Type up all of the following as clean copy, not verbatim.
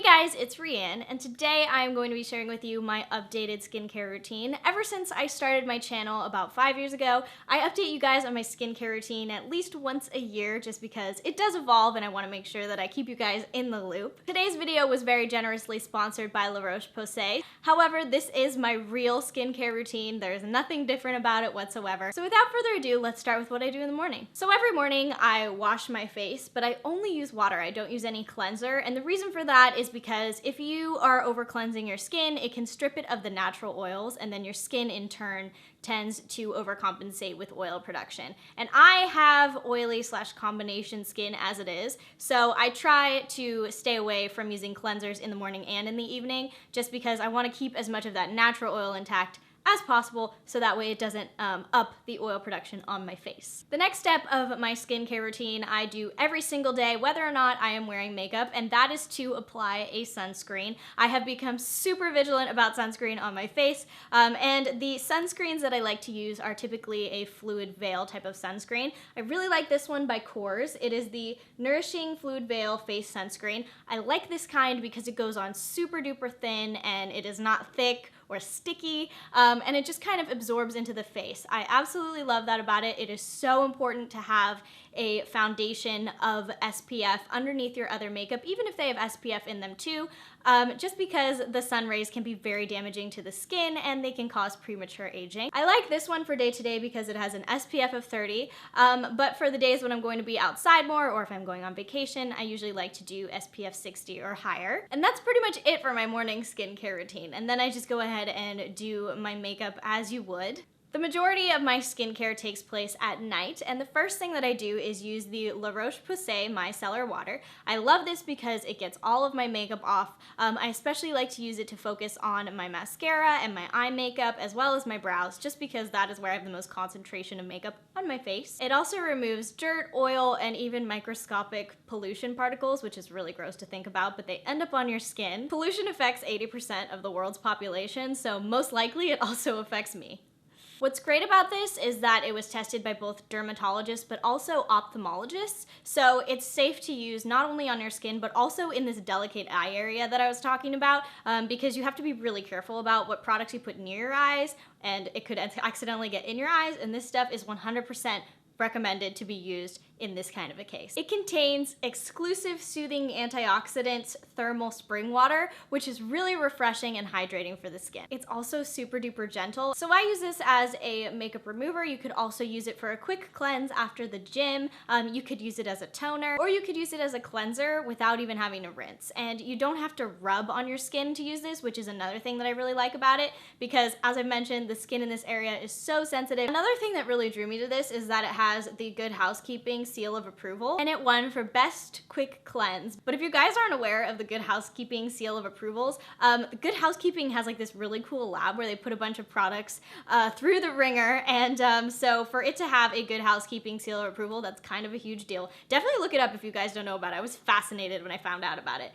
guys, it's Rianne, and today I'm going to be sharing with you my updated skincare routine. Ever since I started my channel about 5 years ago, I update you guys on my skincare routine at least once a year just because it does evolve and I want to make sure that I keep you guys in the loop. Today's video was very generously sponsored by La Roche-Posay. However, this is my real skincare routine. There's nothing different about it whatsoever. So without further ado, let's start with what I do in the morning. So every morning I wash my face, but I only use water. I don't use any cleanser, and the reason for that is because if you are over cleansing your skin, it can strip it of the natural oils, and then your skin in turn tends to overcompensate with oil production. And I have oily / combination skin as it is, so I try to stay away from using cleansers in the morning and in the evening just because I want to keep as much of that natural oil intact as possible, so that way it doesn't up the oil production on my face. The next step of my skincare routine I do every single day, whether or not I am wearing makeup, and that is to apply a sunscreen. I have become super vigilant about sunscreen on my face, and the sunscreens that I like to use are typically a fluid veil type of sunscreen. I really like this one by Korres. It is the Nourishing Fluid Veil Face Sunscreen. I like this kind because it goes on super duper thin and it is not thick or sticky, and it just kind of absorbs into the face. I absolutely love that about it. It is so important to have a foundation of SPF underneath your other makeup, even if they have SPF in them too, just because the sun rays can be very damaging to the skin and they can cause premature aging. I like this one for day to day because it has an SPF of 30, but for the days when I'm going to be outside more or if I'm going on vacation, I usually like to do SPF 60 or higher. And that's pretty much it for my morning skincare routine. And then I just go ahead and do my makeup as you would. The majority of my skincare takes place at night, and the first thing that I do is use the La Roche-Posay Micellar Water. I love this because it gets all of my makeup off. I especially like to use it to focus on my mascara and my eye makeup as well as my brows, just because that is where I have the most concentration of makeup on my face. It also removes dirt, oil, and even microscopic pollution particles, which is really gross to think about, but they end up on your skin. Pollution affects 80% of the world's population, so most likely it also affects me. What's great about this is that it was tested by both dermatologists but also ophthalmologists, so it's safe to use not only on your skin but also in this delicate eye area that I was talking about, because you have to be really careful about what products you put near your eyes, and it could accidentally get in your eyes, and this stuff is 100% recommended to be used in this kind of a case. It contains exclusive soothing antioxidants thermal spring water, which is really refreshing and hydrating for the skin. It's also super duper gentle. So I use this as a makeup remover. You could also use it for a quick cleanse after the gym. You could use it as a toner, or you could use it as a cleanser without even having to rinse. And you don't have to rub on your skin to use this, which is another thing that I really like about it, because as I mentioned, the skin in this area is so sensitive. Another thing that really drew me to this is that it has the Good Housekeeping seal of approval, and it won for best quick cleanse. But if you guys aren't aware of the Good Housekeeping seal of approvals, Good Housekeeping has like this really cool lab where they put a bunch of products through the ringer, and so for it to have a Good Housekeeping seal of approval, that's kind of a huge deal. Definitely look it up if you guys don't know about it. I was fascinated when I found out about it.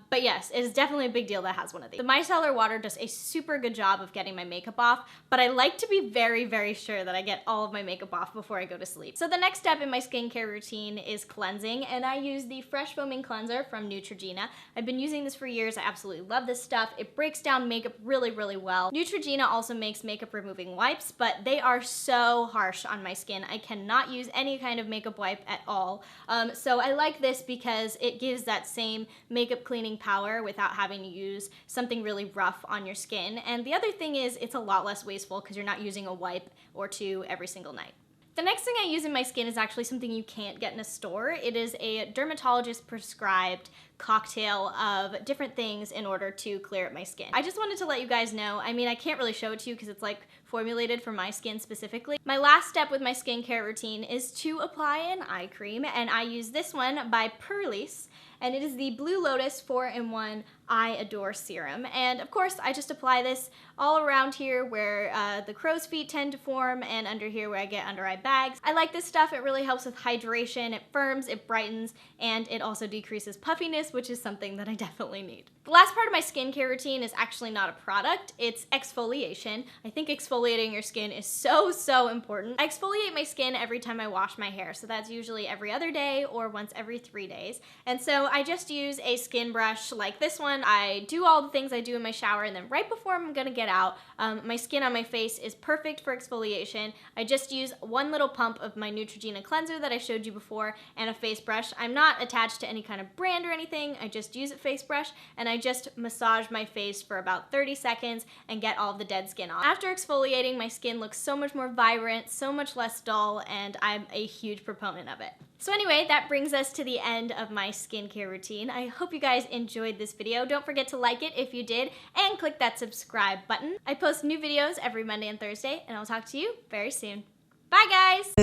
But yes, it is definitely a big deal that has one of these. The micellar water does a super good job of getting my makeup off, but I like to be very, very sure that I get all of my makeup off before I go to sleep. So the next step in my skincare routine is cleansing, and I use the Fresh Foaming Cleanser from Neutrogena. I've been using this for years. I absolutely love this stuff. It breaks down makeup really, really well. Neutrogena also makes makeup removing wipes, but they are so harsh on my skin. I cannot use any kind of makeup wipe at all. So I like this because it gives that same makeup cleaning power without having to use something really rough on your skin. And the other thing is it's a lot less wasteful because you're not using a wipe or two every single night. The next thing I use in my skin is actually something you can't get in a store. It is a dermatologist prescribed cocktail of different things in order to clear up my skin. I just wanted to let you guys know, I mean, I can't really show it to you because it's like formulated for my skin specifically. My last step with my skincare routine is to apply an eye cream, and I use this one by Pur-Lisse, and it is the Blue Lotus 4-in-1 Eye Adore Serum. And of course, I just apply this all around here where the crow's feet tend to form, and under here where I get under eye bags. I like this stuff. It really helps with hydration. It firms, it brightens, and it also decreases puffiness, which is something that I definitely need. The last part of my skincare routine is actually not a product, it's exfoliation. I think exfoliating your skin is so important. I exfoliate my skin every time I wash my hair, so that's usually every other day or once every 3 days. And so I just use a skin brush like this one. I do all the things I do in my shower, and then right before I'm gonna get out, my skin on my face is perfect for exfoliation. I just use one little pump of my Neutrogena cleanser that I showed you before and a face brush. I'm not attached to any kind of brand or anything. I just use a face brush and I just massage my face for about 30 seconds and get all of the dead skin off. After exfoliating, my skin looks so much more vibrant, so much less dull, and I'm a huge proponent of it. So anyway, that brings us to the end of my skincare routine. I hope you guys enjoyed this video. Don't forget to like it if you did, and click that subscribe button. I post new videos every Monday and Thursday, and I'll talk to you very soon. Bye, guys!